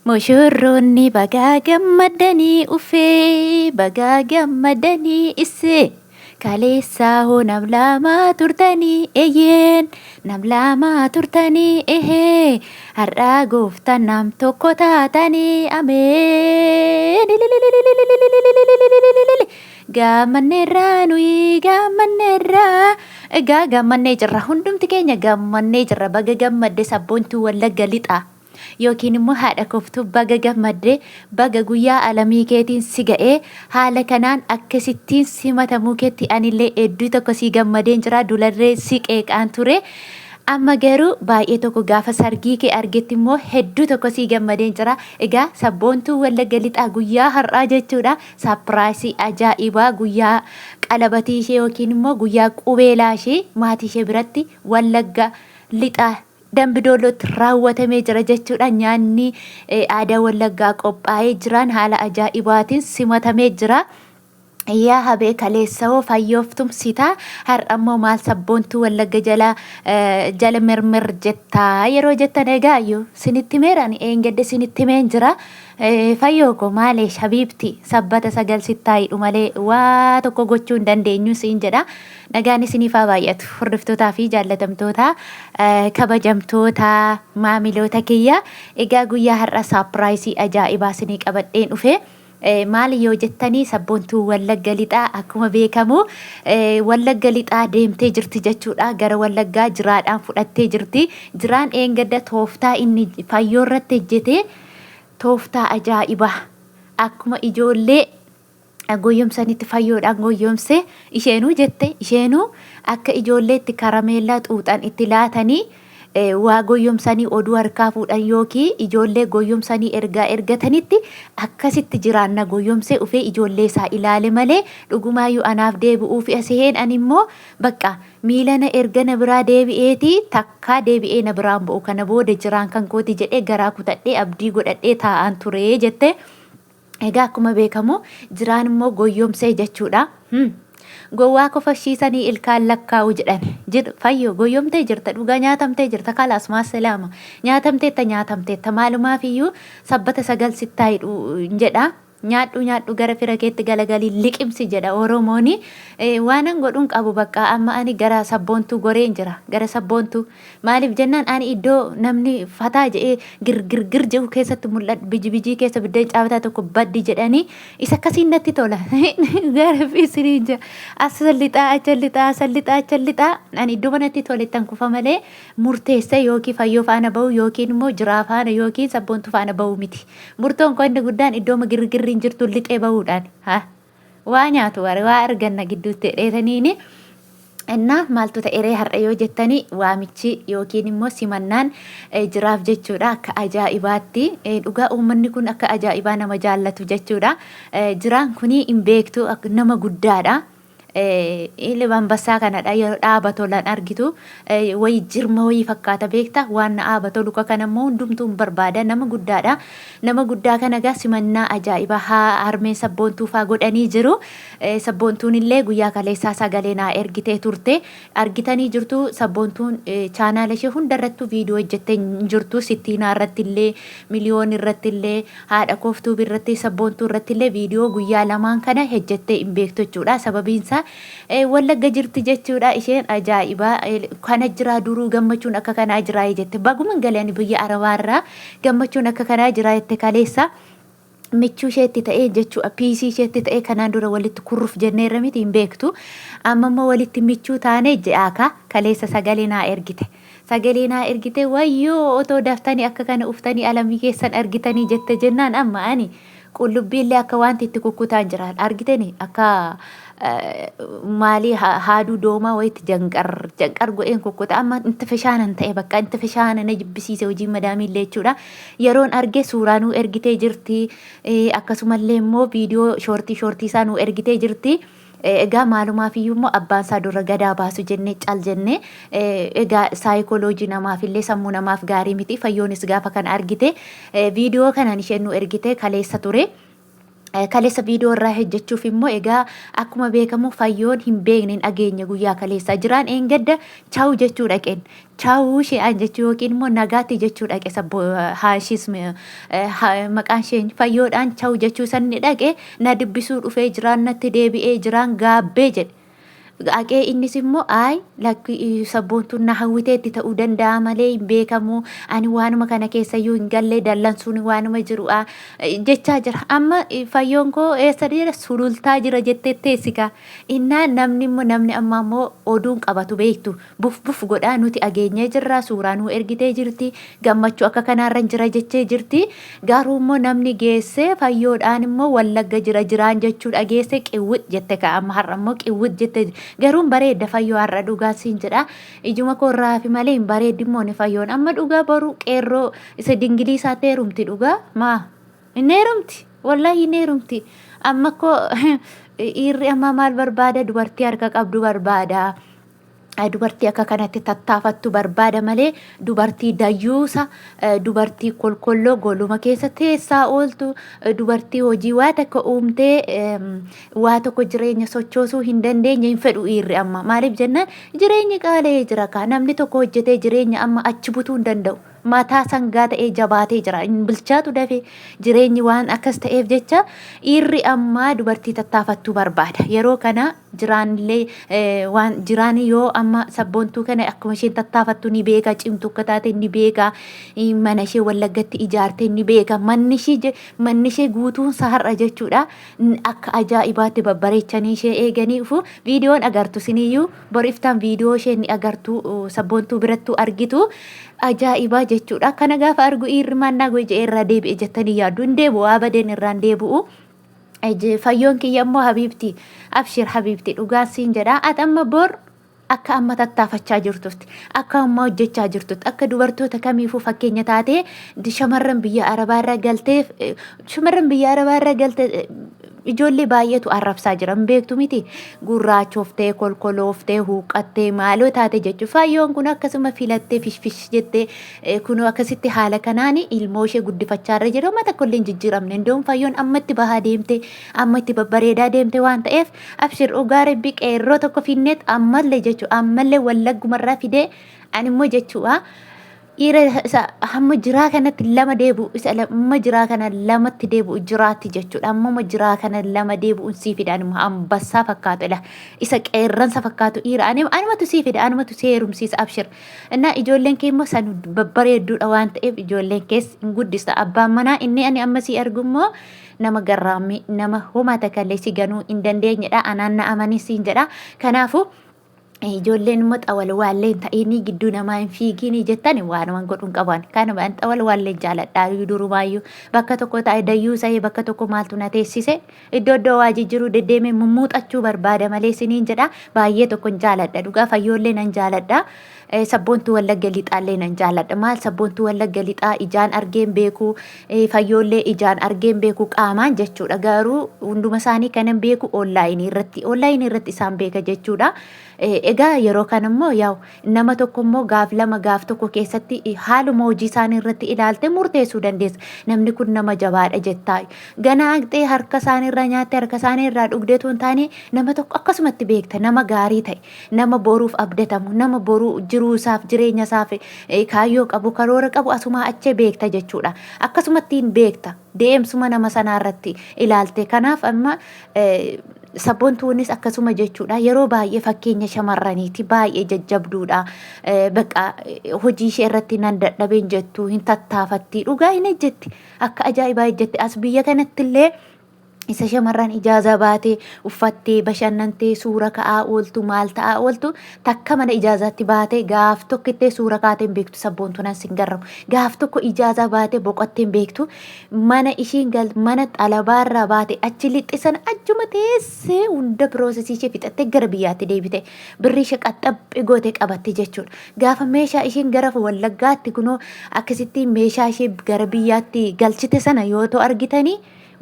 Mushurroonni bagaa gammadanii ufee bagaa gammadanii issee kaleessaa hoo nam lama turtanii eeyeen nam lama turtanii ehee har'aa gooftaan nam tokko taatanii ameen gammanneerraa nuyi gammanneerraa egaa gammannee jirra hundumti keenya gammannee jirra baga gammadde sabboontuu Wallagga lixaa yookiin immoo haadha koftuu baga gammadde baga guyyaa alamii keetiin si ga'ee haala kanaan akkasittiin simatamuu keetti anillee hedduu tokko si gammadeen jira dularree si qeeqaan ture amma garuu baay'ee tokko gaafa sargii kee argetti immoo hedduu tokko si gammadeen jira egaa sabboontuu Wallagga lixaa guyyaa har'aa jechuudha saapiraayisii ajaa'ibaa guyyaa qalabatii ishee yookiin immoo guyyaa qubeelaa ishee maatii ishee biratti Wallagga lixaa Dambidoolotti raawwatamee jira jechuudha nyaanni aadaa Wallaggaa qophaa'ee jiran haala ajaa'ibaatiin simatamee jira. Yaa habee kaleessa hoo fayyooftum sitaa har'a immoo maal sabboontuu Wallagga jala mirmir jettaa yeroo jettan eegaayyuu sinitti meerani eengadde sinitti meen jira. Fayyoo ko maaleesh habiibti sabbata sagal sittaayidhu malee waa tokko gochuu hin dandeenyu siin jedha. Nagaan isiniif haa baay'atu hordoftootaa fi jaallatamtoota kabajamtoota maamiloota kiyya egaa guyyaa har'a saapiraayisii ajaa'ibaa isinii qabadheen dhufe. Maali yoo jettanii sabboontuu Wallagga lixaa akkuma beekamu Wallagga lixaa deemtee jirti jechuudha gara Wallaggaa jiraadhaan fudhattee jirti jiraan eengadda tooftaa inni fayyoo irratti hojjete tooftaa ajaa'ibaa akkuma ijoollee gowwoomsanitti fayyoodhaan gowwoomsee isheenuu jette isheenuu akka ijoolleetti karameellaa xuuxan itti laatanii waa gowwoomsanii oduu harkaa fuudhan yookiin ijoollee gowwoomsanii ergatanitti akkasitti jiraanna gowwoomsee ufee ijoollee isaa ilaale malee dhugumaayyuu anaaf deebi'uuf asiheen animmoo bakka miilana ergana biraa deebi'eeti takkaa deebi'ee na biraan bu'u kana booda jiraan kan kooti jedhee garaa kutadhee abdii godhadhee taa'an ture jette egaa akkuma beekamu jiraan immoo gowwoomsee jechuudha. Gowwaa kofashiisanii ilkaan lakkaa'u jedhan fayyoo gowwoomtee jirta dhugaa nyaatamtee jirta kalaas maasalaama nyaatamteetta maalumaaf iyyuu sabbata sagal sittaayidhu jedha nyaadhu gara fira keetti galagalii liqimsi jedha Oromooni waanan godhuun qabu bakka amma ani gara sabboontuu goreen jira gara sabboontuu maaliif jennaan ani iddoo namni fataa jedhee girgirgir jedhu keessatti mul'atu bijibijii keessa biddeen caabataa tokko baddi jedhanii isa akkasiin natti tola gara fiisirii jira as sallixaa ani iddoo manatti tolettan kufa malee murteessa yookiin fayyoo faana bahu yookiin immoo jiraa faana yookiin sabboontuu faana bahu miti murtoon koo inni guddaan iddoo girgirri jirtu lixee bahuudhaan waa nyaatu waa arganna gidduutti dheetaniini innaa maaltu ta'eree har'a yoo jettanii waamichi yookiin immoo simannaan jiraaf jechuudha akka ajaa'ibaatti dhugaa uummanni kun akka ajaa'ibaa nama jaallatu jechuudha jiraan kunii hin beektu nama guddaadha. Ilbambassaa kanadha yeroo dhaaba tolan argitu wayi jirma wayi fakkaata beekta waan dhaaba tolu kanammoo hundumtuu barbaada nama guddaa kana gaa simannaa ajaa'ibaa harmeen sabboontuu faa godhanii jiru sabboontuun illee guyyaa kaleessaa sagalee naa ergitee turte argitanii jirtu sabboontuun chaanaala ishee hundarrattu viidiyoo hojjettee jirtu sittiinaa irratti illee miliyoon irratti illee haadha koftuu birratti sabboontuu irratti illee viidiyoo guyyaa lamaan kana hojjettee hin beektu jechuudha sababiinsa Wallagga jirti jechuudha isheen ajaa'ibaa kana jira duruu gammachuun akka kanaa jira jette baguman galanii biyya arabaarraa gammachuun akka kanaa jira jette kaleessa michuu isheetti ta'ee jechuudha piisii isheetti ta'ee kanaan dura walitti kurruuf jenneerra miti hin beektu amma immoo walitti michuu taane je'aaka kaleessa sagalee naa ergite wayyoo otoo daftanii akka kana uftanii alamii keessan argitanii jette jennaan amma ani qullubbiillee akka wanti itti kukkutaan jiraan argitanii akka maalii haaduu doomaa wayitti janqar go'een kukkuta amma inta fashaanan ta'e bakka inta fashaanan jibbisiise hojii madaamiillee jechuudha yeroon arge suuraa nuu ergitee jirti akkasumallee immoo viidiyoo shoortii isaa nuu ergitee jirti. Egaa maalumaaf iyyuu immoo abbaan isaa dura gadaa baasu jennee cal jennee egaa saayikooloojii namaaf illee sammuu namaaf gaarii miti fayyoonis gaafa kana argite viidiyoo kanaan isheen nu ergite kaleessa ture kaleessa viidiyoo irraa hojjechuuf immoo egaa akkuma beekamu Fayyoon hin beekne dhageenya guyyaa kaleessa Jiraan eengadda chaa'u jechuu dhaqeen chaa'u shee'an jechuu yookiin immoo nagaatti jechuu dhaqe sabbo haashis maqaan isheen Fayyoodhaan chaa'u jechuu sanni dhaqe na dubbisuu dhufee Jiraan natti deebi'ee Jiraan gaabbee jedhe. Aqee innis immoo ay lakki sabboontuun na hawwiteetti ta'uu danda'a malee hin beekamu ani waanuma kana keessayyuu hin galle dallansuun waanuma jiru jechaa jira amma Fayyoon koo eessa jira sulultaa jira jettee teessika innaa namni amma immoo oduun qabatu beektu buf godhaa nuti ageenyee jirra suuraa nuu ergitee jirti gammachuu akka kanaarra jira jechee jirti garuu immoo namni geesse Fayyoodhaan immoo Wallagga jira Jiraan jechuu dhageesse qiwwit jette ka amma har'a immoo qiwwit jette garuun bareedda Fayyoo har'a dhugaa siin jedha ijuma korraa fi malee hin bareeddi immoo ni Fayyoon amma dhugaa boru qeerroo isa dingiliisaa teerumti dhugaa maa hin heerumti wallahi hin heerumti amma koo dhiirri amma maal barbaada dubartii harka qabdu barbaada. Dubartii akka kanatti tattaafattu barbaada malee dubartii dayyuusa dubartii kolkolloo goluma keessa teessaa ooltu dubartii hojii waa tokko uumtee waa tokko jireenya sochoosuu hin dandeenye hin fedhu dhiirri amma maaliif jennaan jireenyi qaalee jira ka namni tokko hojjetee jireenya amma achi butuu hin danda'u. Mataa sangaa ta'ee jabaatee jira hin bilchaatu dafee jireenyi waan akkas ta'eef jecha dhiirri ammaa dubartii tattaafattuu barbaada yeroo kana Jiraanillee waan Jiraan yoo amma sabboontuu kana akkuma isheen tattaafattu ni beeka cimtuu akka taate ni beeka mana ishee Wallaggatti ijaartee ni beeka manni ishee guutuun har'a jechuudha akka ajaa'ibaatti babbareechanii ishee eeganiifu viidiyoon agartu siniyyuu boriftaan viidiyoo ishee ni agartu sabboontuu birattuu argitu. Ajaa'ibaa jechuudha kana gaafa argu dhiirri mannaa goojee irraa deebi'e jettanii yaaddu hin deebi'u abadeen irraan deebi'u Fayyoon kiyya immoo habiibti abshir habiibti dhugaan siin jedha ati amma bor akka amma tattaafachaa jirtutti akka amma hojjechaa jirtutti akka dubartoota kamiifuu fakkeenya taatee shamarran biyya Arabaarra galteef shamarran biyya Arabaarra galte ijoollee baay'eetu arrabsaa jiran beektu miti gurraachoftee kolkolooftee huuqqattee maaloo taate jechuun Fayyoon kun akkasuma filattee fish jettee kun akkasitti haala kanaan ilmoo ishee guddifachaarra jira mata kollee hin jijjiiramne indoon Fayyoon ammatti bahaa deemte ammatti babbareedaa deemte waan ta'eef abshir dhugaa rabbi qeerroo tokko finneet ammallee jechuun ammallee Wallaggumarraa fidee ani immoo jechuudha. Ira hamma jiraa kanatti lama deebu isa amma jiraa kana lamatti deebu jiraatti jechuudha amma jiraa kana lama deebu unsii fidaan immoo ambassaa fakkaatudha isa qeerransa fakkaatu ira animatu sii fida animatu seerumsiisa abshir innaa ijoolleen kee immoo san babbareedduudha waan ta'eef ijoolleen kees hin guddista abbaan manaa inni ani amma sii argu immoo nama garraamii nama homaata kallee si ganuu hin dandeenyedha anaan na amanii siin jedha kanaafu ijoolleen immoo xawal waalleen ta'inii gidduu namaa hin fiigiin jettan waanumaan godhuun qaban kanuma xawal waalleen jaaladhaa durumaayyuu bakka tokko ta'e dayyuu sa'ee bakka tokko maaltu na teessise iddoo waa jijjiiruu deddeemee mummuuxachuu barbaada malee siniin jedha baay'ee tokko hin jaaladha dhugaa Fayyoollee nan jaaladha sabboontuu Wallagga lixaallee nan jaaladha maal sabboontuu Wallagga lixaa ijaan argeen beeku Fayyoollee ijaan argeen beeku qaamaan jechuudha garuu hunduma isaanii kanan beeku onlaayinii irratti isaan beeka jechuudha. Egaa yeroo kan immoo yaw nama tokko immoo gaaf lama gaaf tokko keessatti haaluma hojii isaanii irratti ilaalte murteessuu dandeessa namni kun nama jabaadha jettaa ganaaqxee harka isaanii irraa nyaatte harka isaanii irraa dhugdeetu hin taane nama tokko akkasumatti beekta nama gaarii ta'e nama boruuf abdatamu nama boruu jiruusaaf jireenya isaaf kaayyoo qabu karoora qabu asuma achee beekta jechuudha akkasumatti hin beekta deemsuma nama sanaa irratti ilaalte kanaaf amma sabboontuunis akkasuma jechuudha yeroo baay'ee fakkeenya shamarraniiti baay'ee jajjabduudha baqa hojii ishee irratti nan dadhabeen jettu hin tattaafatti dhugaa hin ejjetti akka ajaa'ibaa ejjetti as biyya kanatti illee isa shamarran ijaaza baatee uffattee bashannantee suura ka'aa ooltu maal ta'aa ooltu takka mana ijaazaatti baatee gaaf tokkittee suura kaateen beektu sabboontuunan sin garramu gaaf tokko ijaaza baatee boqotteen beektu mana ishiin mana xalabaarraa baatee achi lixxisan ajjuma teessee hunda piroosesii ishee fixattee gara biyyaatti deebite birrii ishee qaxxaphee gootee qabatte jechuudha gaafa meeshaa ishiin gara Wallaggaatti kunoo akkasitti meeshaa ishee gara biyyaatti galchite sana yoo ta'u argitanii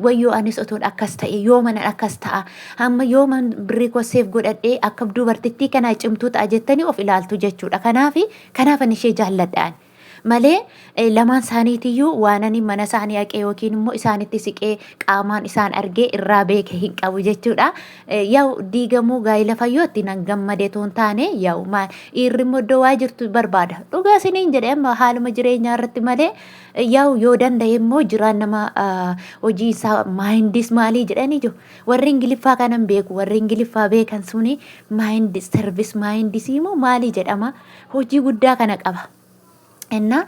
wayyoo anis otoon akkas ta'e yoo mana akkas ta'a hamma yoo man birrii koseef godhadhee akka dubartittii kana cimtuu ta'a jettanii of ilaaltu jechuudha kanaaf ishee jaalladhaan malee lamaan isaaniitiyyuu waan ani mana isaanii haqee yookiin immoo isaanitti siqee qaamaan isaan argee irraa beeke hin qabu jechuudha. Yaa'u diigamuu gaa'ila fayyootti nan gammadee toon taane yaa'u maal dhiirri immoo iddoo waa jirtu barbaada. Dhugaa isiniin jedhee amma haaluma jireenyaa irratti malee yaa'u yoo danda'e immoo jiraan nama hojii isaa maayindis maalii jedhanii jiru. Warri Ingiliffaa kanan beeku warri Ingiliffaa beekan suni maayindis servis maayindisii moo maalii jedhama hojii guddaa kana qaba. Inna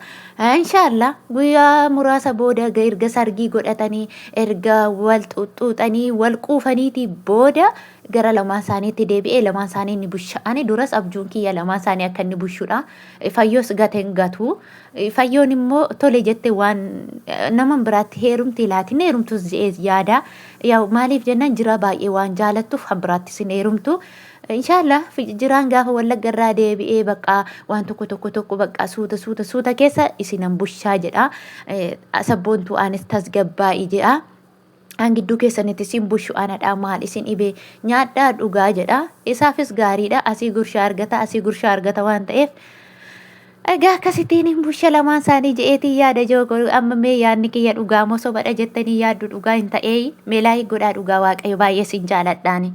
inshaallah guyyaa muraasa booda erga sargii godhatanii erga wal xuuxanii wal quufaniiti booda gara lamaan isaaniitti deebi'ee lamaan isaanii ni busha'ani duras abjuun kiyya lamaan isaanii akka inni bushuudha. Fayyoos gateen gatu fayyoon immoo tole jette waan nama biraatti heerumti laatiin heerumtus yaada yaa maaliif jennaan jira baay'ee waan jaalattuuf kan biraatti sin heerumtu. Inshaallah jiraan gaafa Wallagga irraa deebi'ee bakka waan tokko bakka suuta keessa isinan bushaa jedha. Sabboontuu anis tasgabbaa'ii jedha. Angidduu keessanitti isin bushu anadha maal isin dhibee nyaadhaa dhugaa jedha. Isaafis gaariidha. Asii gurshaa argata waan ta'eef. Egaa akkasittiin busha lamaan isaanii je'eetiin yaada jooko amma mee yaadni kiyya dhugaa moo sobadha jettanii yaaddu dhugaa hin ta'ee meelaa godhaa dhugaa waaqayyo baay'ee sin jaaladhaani.